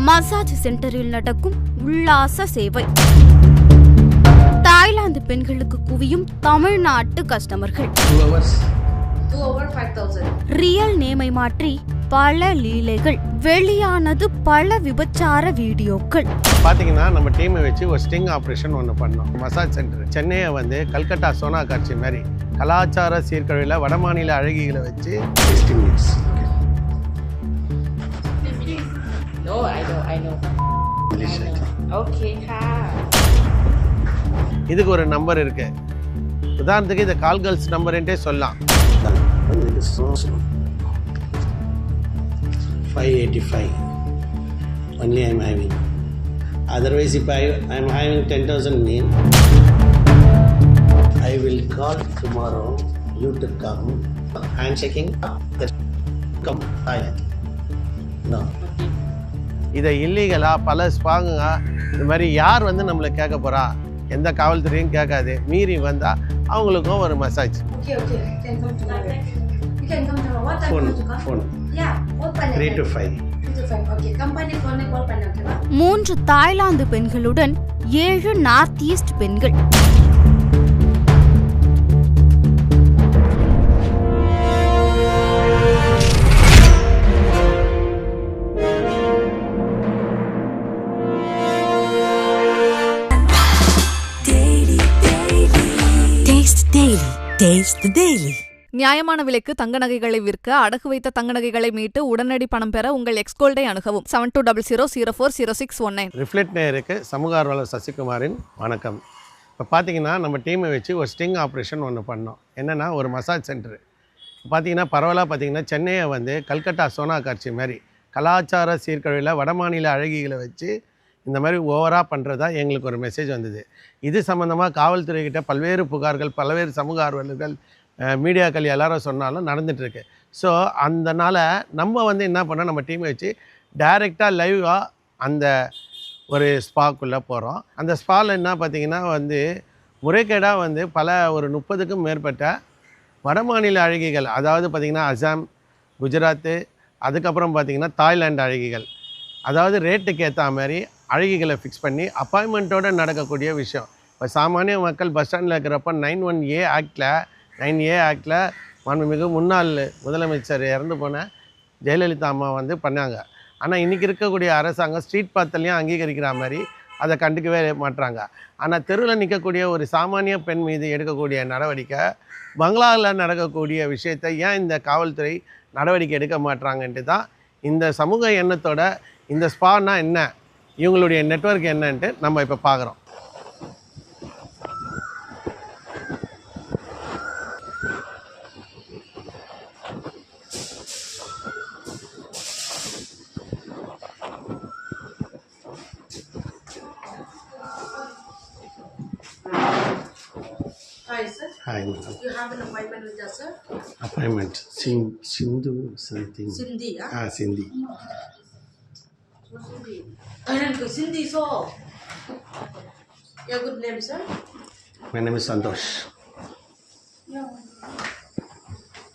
Massage சென்டரில் நடக்கும் உல்லாச சேவை. தாய்லாந்து பெண்களுக்கு குவியும் தமிழ்நாட்டு கஸ்டமர்கள். 2 hours 5,000. ரியல் நேமை மாற்றி பல லீலைகள். வெளியானது பல விபச்சார வீடியோக்கள். பாத்தீங்கன்னா நம்ம டீமை வச்சு ஒரு ஸ்டிங் ஆப்ரேஷன் ஒன்று பண்ணோம். மசாஜ் சென்டர் சென்னையை வந்து கல்கட்டா சோனா காட்சி மாதிரி கலாச்சார சீர்கழிவில் வடமாநில அழகிகளை வச்சு 60 minutes. No, I know. Okay, இதுக்கு ஒரு நம்பர் இருக்கு. உதாரணத்துக்கு இந்த கால் கேர்ள்ஸ் நம்பர்ன்ட்டே சொல்லலாம். 585 only I am having. Otherwise, if I am having 10,000 mean, I will call tomorrow. You to come. Handshaking. Come. No. இதை இல்லீகலா பல ஸ்பாங்க இந்த மாதிரி யார் வந்து நம்மளை கேட்க போறா, எந்த காவல்துறையும் கேட்காது. மீறி வந்தா அவங்களுக்கும் ஒரு massage. Okay. Can come tomorrow. You can come tomorrow. What time you come? Phone. Yeah. What time? 3 to 5. 3 to 5. Okay. Company phone call பண்ணு ஓகேவா? 3 தாய்லாந்து பெண்களுடன் 7 நார்த் ஈஸ்ட் பெண்கள். நியாயமான விலைக்கு தங்க நகைகளை விற்க, அடகு வைத்த தங்க நகைகளை மீட்டு உடனடி பணம் பெற உங்கள் எக்ஸ்கோல்டை அணுகவும். 7200040619. ரிஃப்ளெக்ட் நேயருக்கு சமூக ஆர்வலர் சசிகுமாரின் வணக்கம். இப்போ பார்த்தீங்கன்னா நம்ம டீமை வச்சு ஒரு ஸ்டிங் ஆப்ரேஷன் ஒன்று பண்ணோம். என்னென்னா ஒரு மசாஜ் சென்டர். பார்த்தீங்கன்னா பரவலாக பார்த்தீங்கன்னா சென்னையை வந்து கல்கட்டா சோனா காட்சி மாதிரி கலாச்சார சீர்கழிவில் வடமாநில அழகிகளை வச்சு இந்த மாதிரி ஓவராக பண்ணுறதா எங்களுக்கு ஒரு மெசேஜ் வந்தது. இது சம்மந்தமாக காவல்துறைக்கிட்ட பல்வேறு புகார்கள், பல்வேறு சமூக ஆர்வலர்கள், மீடியாக்கள் எல்லாரும் சொன்னாலும் நடந்துகிட்ருக்கு. ஸோ அதனால் நம்ம வந்து என்ன பண்ணோம், நம்ம டீமை வச்சு டைரெக்டாக லைவாக அந்த ஒரு ஸ்பாக்குள்ளே போகிறோம். அந்த ஸ்பாவில் என்ன பார்த்திங்கன்னா வந்து முறைகேடாக வந்து ஒரு 30க்கும் மேற்பட்ட வடமாநில அழகிகள், அதாவது பார்த்திங்கன்னா அசாம், குஜராத்து, அதுக்கப்புறம் பார்த்திங்கன்னா தாய்லாந்து அழகிகள், அதாவது ரேட்டுக்கு ஏற்ற மாதிரி அழகிகளை ஃபிக்ஸ் பண்ணி அப்பாயின்மெண்ட்டோடு நடக்கக்கூடிய விஷயம். இப்போ சாமானிய மக்கள் பஸ் ஸ்டாண்டில் இருக்கிறப்ப 9A ஆக்டில் மாண்புமிகு முன்னாள் முதலமைச்சர் இறந்து போன ஜெயலலிதா அம்மா வந்து பண்ணாங்க. ஆனால் இன்றைக்கி இருக்கக்கூடிய அரசாங்கம் ஸ்ட்ரீட் பாத்துலேயும் அங்கீகரிக்கிற மாதிரி அதை கண்டுக்கவே மாட்டுறாங்க. ஆனால் தெருவில் நிற்கக்கூடிய ஒரு சாமானிய பெண் மீது எடுக்கக்கூடிய நடவடிக்கை, பங்களாவில் நடக்கக்கூடிய விஷயத்தை ஏன் இந்த காவல்துறை நடவடிக்கை எடுக்க மாட்டுறாங்கன்ட்டு தான் இந்த சமூக எண்ணத்தோட இந்த ஸ்பானா என்ன, இவங்களுடைய நெட்வொர்க் என்னன்ட்டு நம்ம இப்போ பார்க்குறோம். Hi sir. Hi, madam. You have an appointment with us, sir? Appointment. Sindhu something. Cindy, Cindy. Cindy, so. Your good name, sir? My name is Santosh.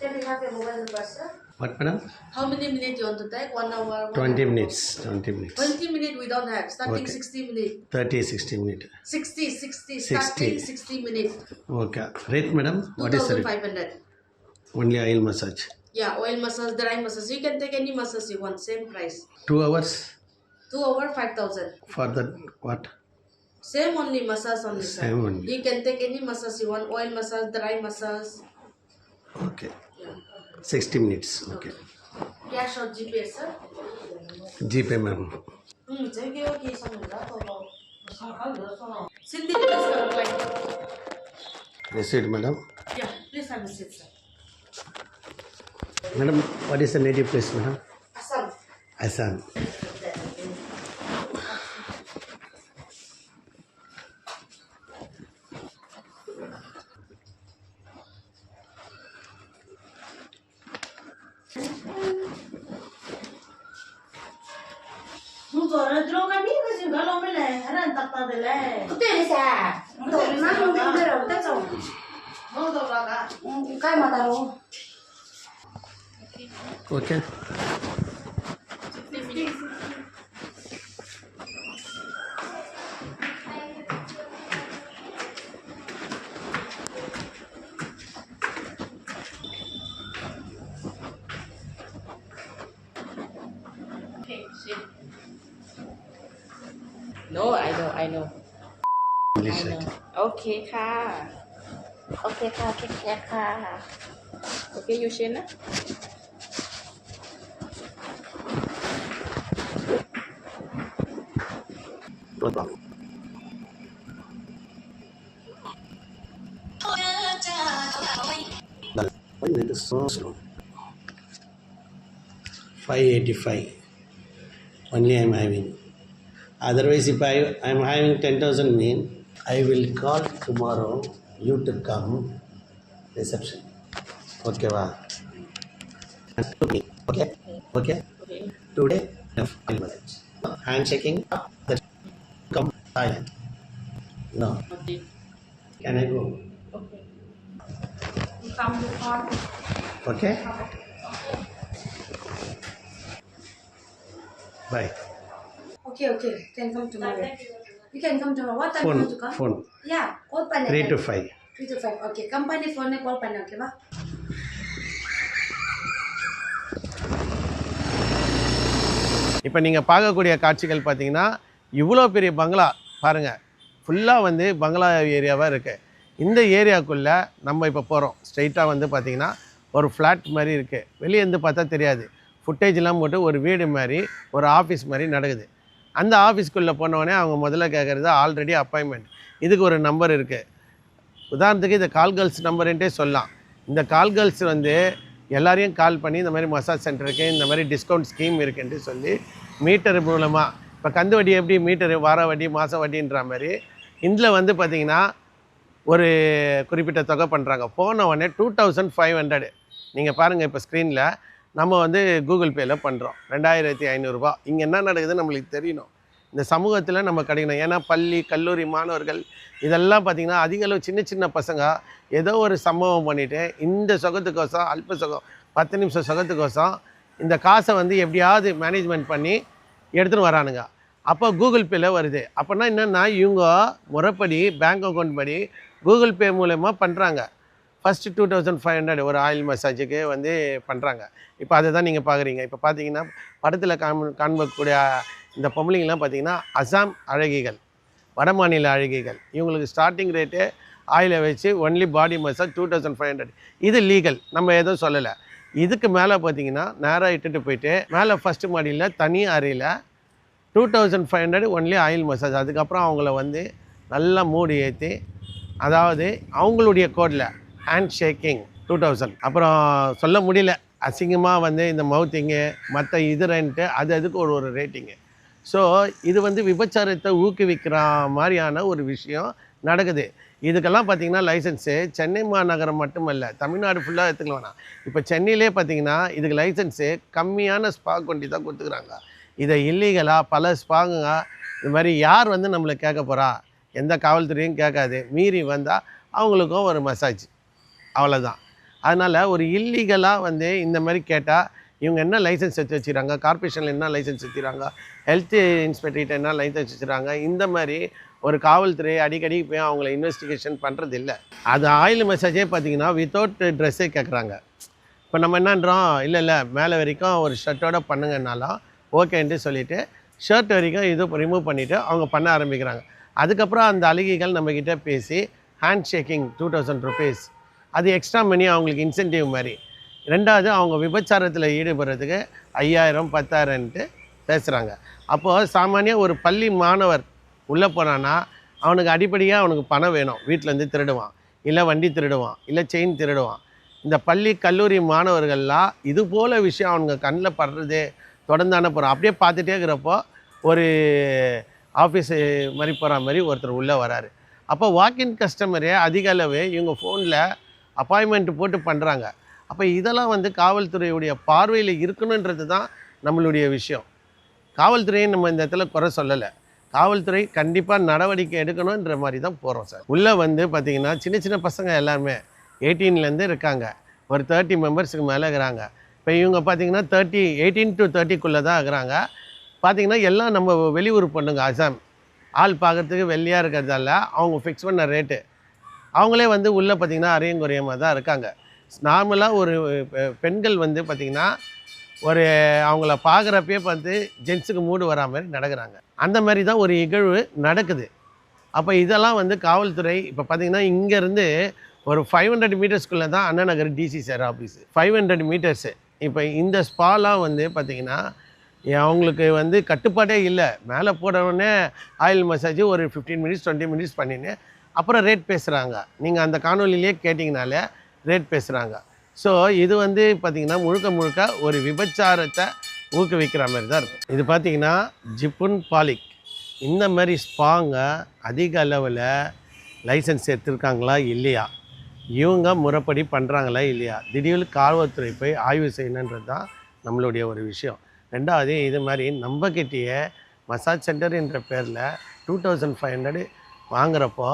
Can we have your mobile number, sir? What, madam? How many minutes you want to take? 1 hour? 20 minutes. 20 minutes. 20 minutes we don't have. Starting Okay. 60 minutes. 30, 60 minutes. 60. Starting 60 minutes. Okay. Rate, madam? What is the rate? 2,500. Only oil massage. Yeah, oil massage, dry massage. You can take any massage you want, same price. 2 hours 2 hours 5,000. for that what? Same only massage only, sir. Same only. You can take any massage you want, oil massage, dry massage. Okay. 60 minutes. Okay. Cash or GPay, sir? GPay, ma'am. 저기 여기 있었는데 Cindy, please come like. Receipt, madam. Yeah, please have a seat, sir. Madam, what is the native place, madam? Assam. Assam. Okay. No, I know. English I know. Okay, ka. Okay, ka. Take care, ka. Okay, you share na? No problem. Why it is so slow? 585. Only I am having. Otherwise, if I am having 10,000 mean, I will call tomorrow you to come reception. Okay, va? Okay. Okay. Okay. Today, 5 minutes. Handshaking. That come silent. No. Okay. Can I go? Okay. You come to call. Okay. Bye. Okay. Can come tomorrow. You can come tomorrow. What time you want to come? Phone. Yeah, call panna. 3 to 5. 3 to 5. Okay, company phone call panna, okay ba? இப்போ நீங்கள் பார்க்கக்கூடிய காட்சிகள் பார்த்தீங்கன்னா இவ்வளோ பெரிய பங்களா பாருங்கள், ஃபுல்லாக வந்து பங்களா ஏரியாவாக இருக்குது. இந்த ஏரியாவுக்குள்ளே நம்ம இப்போ போகிறோம். ஸ்ட்ரைட்டாக வந்து பார்த்திங்கன்னா ஒரு ஃப்ளாட் மாதிரி இருக்குது. வெளியே இருந்து பார்த்தா தெரியாது. ஃபுட்டேஜ்லாம் போட்டு ஒரு வீடு மாதிரி ஒரு ஆஃபீஸ் மாதிரி நடக்குது. அந்த ஆஃபீஸ்க்குள்ளே போனோடனே அவங்க முதல்ல கேட்குறது ஆல்ரெடி அப்பாயின்மெண்ட். இதுக்கு ஒரு நம்பர் இருக்குது. உதாரணத்துக்கு இந்த கால் கேர்ள்ஸ் நம்பருன்ட்டே சொல்லலாம். இந்த கால் கேர்ள்ஸ் வந்து எல்லாரையும் கால் பண்ணி இந்த மாதிரி மசாஜ் சென்டருக்கு இந்த மாதிரி டிஸ்கவுண்ட் ஸ்கீம் இருக்குன்ட்டு சொல்லி மீட்டர் மூலமாக, இப்போ கந்து வட்டி எப்படி மீட்டரு வார வட்டி மாத வட்டின்ற மாதிரி இதில் வந்து பார்த்திங்கன்னா ஒரு குறிப்பிட்ட தொகை பண்ணுறாங்க. போன உடனே 2500. நீங்கள் பாருங்கள் இப்போ ஸ்க்ரீனில் நம்ம வந்து கூகுள் பேயில் பண்ணுறோம் 2500 ரூபா. இங்கே என்ன நடக்குதுன்னு நம்மளுக்கு தெரியணும். இந்த சமூகத்தில் நம்ம கிடைக்கணும். ஏன்னா பள்ளி கல்லூரி மாணவர்கள் இதெல்லாம் பார்த்திங்கன்னா அதிக அளவு சின்ன சின்ன பசங்க ஏதோ ஒரு சம்பவம் பண்ணிவிட்டு இந்த சுகத்துக்கோசம் அல்ப சுகம் 10 நிமிஷம் சுகத்துக்கோசம் இந்த காசை வந்து எப்படியாவது மேனேஜ்மெண்ட் பண்ணி எடுத்துகிட்டு வரானுங்க. அப்போ கூகுள் பேயில் வருது. அப்போனா என்னென்னா இவங்க முறைப்படி பேங்க் அக்கௌண்ட் படி கூகுள் பே மூலயமா பண்ணுறாங்க. ஃபஸ்ட்டு 2500 ஒரு ஆயில் மசாஜுக்கு வந்து பண்ணுறாங்க. இப்போ அதை தான் நீங்கள் பார்க்குறீங்க. இப்போ பார்த்தீங்கன்னா படத்தில் காண்பக்கூடிய இந்த பொம்பளைங்கள்லாம் பார்த்தீங்கன்னா அசாம் அழகிகள், வடமாநில அழகிகள். இவங்களுக்கு ஸ்டார்டிங் ரேட்டு ஆயிலை வச்சு ஒன்லி பாடி மசாஜ் 2500. இது லீகல், நம்ம எதுவும் சொல்லலை. இதுக்கு மேலே பார்த்தீங்கன்னா நேராக இட்டுட்டு போயிட்டு மேலே ஃபஸ்ட்டு மாடியில் தனி அறையில் 2500 ஒன்லி ஆயில் மசாஜ். அதுக்கப்புறம் அவங்கள வந்து நல்லா மூடி ஏற்றி, அதாவது அவங்களுடைய கோடில் ஹேண்ட் ஷேக்கிங் 2000. அப்புறம் சொல்ல முடியல, அசிங்கமாக வந்து இந்த மவுத்திங்கு மற்ற இதுன்ட்டு அதுக்கு ஒரு ரேட்டிங்கு. ஸோ இது வந்து விபச்சாரத்தை ஊக்குவிக்கிற மாதிரியான ஒரு விஷயம் நடக்குது. இதுக்கெல்லாம் பார்த்திங்கன்னா லைசன்ஸு சென்னை மாநகரம் மட்டுமல்ல, தமிழ்நாடு ஃபுல்லாக எடுத்துக்கலாம் வேணாம். இப்போ சென்னையிலே பார்த்திங்கன்னா இதுக்கு லைசன்ஸு கம்மியான ஸ்பா கொண்டு தான் கொடுத்துக்குறாங்க. இதை இல்லீகலாக பல ஸ்பாங்க இது மாதிரி யார் வந்து நம்மளை கேட்க போகிறா? எந்த காவல்துறையும் கேட்காது. மீறி வந்தால் அவங்களுக்கும் ஒரு மசாஜ், அவ்வளோதான். அதனால் ஒரு இல்லீகலாக வந்து இந்த மாதிரி கேட்டால் இவங்க என்ன லைசன்ஸ் எடுத்து வச்சுக்கிறாங்க, கார்பரேஷனில் என்ன லைசன்ஸ் வச்சுக்கிறாங்க, ஹெல்த் இன்ஸ்பெக்டர்கிட்ட என்ன லைசன்ஸ் வச்சுக்கிறாங்க, இந்த மாதிரி ஒரு காவல்துறை அடிக்கடி போய் அவங்கள இன்வெஸ்டிகேஷன் பண்ணுறது இல்லை. அது ஆயில் மசாஜே பார்த்திங்கன்னா வித்தவுட் ட்ரெஸ்ஸே கேட்குறாங்க. இப்போ நம்ம என்னன்றோம், இல்லை மேலே வரைக்கும் ஒரு ஷர்ட்டோடு பண்ணுங்கன்னாலும் ஓகேன்ட்டு சொல்லிவிட்டு ஷர்ட் வரைக்கும் இது ரிமூவ் பண்ணிவிட்டு அவங்க பண்ண ஆரம்பிக்கிறாங்க. அதுக்கப்புறம் அந்த அழகிகள் நம்மக்கிட்ட பேசி ஹேண்ட் ஷேக்கிங் 2000 ருபீஸ், அது எக்ஸ்ட்ரா மணி அவங்களுக்கு இன்சென்டிவ் மாதிரி. ரெண்டாவது அவங்க விபச்சாரத்தில் ஈடுபடுறதுக்கு 5000 10,000ன்ட்டு பேசுகிறாங்க. அப்போது சாமானிய ஒரு பள்ளி மாணவர் உள்ளே போனான்னா அவனுக்கு அடிப்படையாக அவனுக்கு பணம் வேணும். வீட்டிலேருந்து திருடுவான், இல்லை வண்டி திருடுவான், இல்லை செயின் திருடுவான். இந்த பள்ளி கல்லூரி மாணவர்கள்லாம் இது போல் விஷயம் அவனுங்க கண்ணில் படுறதே தொடர்ந்து அனுப்புகிறான். அப்படியே பார்த்துட்டே இருக்கிறப்போ ஒரு ஆஃபீஸு மாதிரி போகிற மாதிரி ஒருத்தர் உள்ளே வராரு. அப்போ வாக்கின் கஸ்டமரே அதிக அளவு இவங்க ஃபோனில் அப்பாயின்மெண்ட் போட்டு பண்ணுறாங்க. அப்போ இதெல்லாம் வந்து காவல்துறையுடைய பார்வையில் இருக்கணுன்றது தான் நம்மளுடைய விஷயம். காவல்துறையை நம்ம இந்த இடத்துல குறை சொல்லலை. காவல்துறை கண்டிப்பாக நடவடிக்கை எடுக்கணுன்ற மாதிரி தான் போகிறோம் சார். உள்ளே வந்து பார்த்திங்கன்னா சின்ன சின்ன பசங்க எல்லாருமே 18லேருந்து இருக்காங்க. ஒரு 30 மெம்பர்ஸுக்கு மேலே இருக்கிறாங்க. இப்போ இவங்க பார்த்திங்கன்னா 18 to 30க்குள்ளே தான் இருக்கிறாங்க. பார்த்திங்கன்னா எல்லாம் நம்ம வெளியூர் பொண்ணுங்க. அசாம் ஆள் பார்க்குறதுக்கு வெள்ளையாக இருக்கிறதால அவங்க ஃபிக்ஸ் பண்ண ரேட்டு. அவங்களே வந்து உள்ளே பார்த்திங்கன்னா அரையும் குறையமாக தான் இருக்காங்க. நார்மலாக ஒரு பெண்கள் வந்து பார்த்திங்கன்னா ஒரு அவங்கள பார்க்குறப்பே பார்த்து ஜென்ஸுக்கு மூடு வரா மாதிரி நடக்கிறாங்க. அந்த மாதிரி தான் ஒரு நிகழ்வு நடக்குது. அப்போ இதெல்லாம் வந்து காவல்துறை இப்போ பார்த்திங்கன்னா இங்கேருந்து ஒரு 500 மீட்டர்ஸ்குள்ளே தான் Anna Nagar DC sir office. 500 metres. இப்போ இந்த ஸ்பாலாம் வந்து பார்த்திங்கன்னா அவங்களுக்கு வந்து கட்டுப்பாடே இல்லை. மேலே போடவுடனே ஆயில் மசாஜ் ஒரு 15 மினிட்ஸ் 20 மினிட்ஸ் பண்ணின்னு அப்புறம் ரேட் பேசுகிறாங்க. நீங்கள் அந்த காணொலியிலே கேட்டிங்கனாலே ரேட் பேசுகிறாங்க. ஸோ இது வந்து பார்த்திங்கன்னா முழுக்க ஒரு விபச்சாரத்தை ஊக்குவிக்கிற மாதிரி தான் இருக்கும். இது பார்த்திங்கன்னா ஜிப்புன் பாலிக் இந்த மாதிரி ஸ்பாங்க அதிக அளவில் லைசன்ஸ் எடுத்துருக்காங்களா இல்லையா, இவங்க முறைப்படி பண்ணுறாங்களா இல்லையா, திடீர்னு காவல்துறை போய் ஆய்வு செய்யணுன்றது தான் நம்மளுடைய ஒரு விஷயம். ரெண்டாவது இது மாதிரி நம்மக்கிட்டேயே மசாஜ் சென்டர் என்ற பேரில் 2500 வாங்குகிறப்போ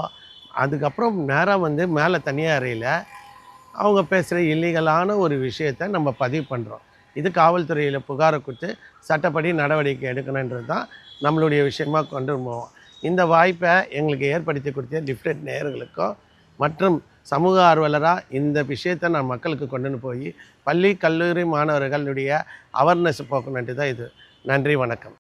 அதுக்கப்புறம் நேராக வந்து மேலே தனியார் அறையில் அவங்க பேசுகிற இல்லீகலான ஒரு விஷயத்தை நம்ம பதிவு பண்ணுறோம். இது காவல்துறையில் புகாரை கொடுத்து சட்டப்படி நடவடிக்கை எடுக்கணுன்றது தான் நம்மளுடைய விஷயமாக கொண்டு போவோம். இந்த வாய்ப்பை எங்களுக்கு ஏற்படுத்தி கொடுத்த டிஃப்ரெண்ட் நேயர்களுக்கும் மற்றும் சமூக ஆர்வலராக இந்த விஷயத்தை நான் மக்களுக்கு கொண்டு போய் பள்ளி கல்லூரி மாணவர்களுடைய அவேர்னஸ் போக்கணுன்ட்டு தான் இது. நன்றி, வணக்கம்.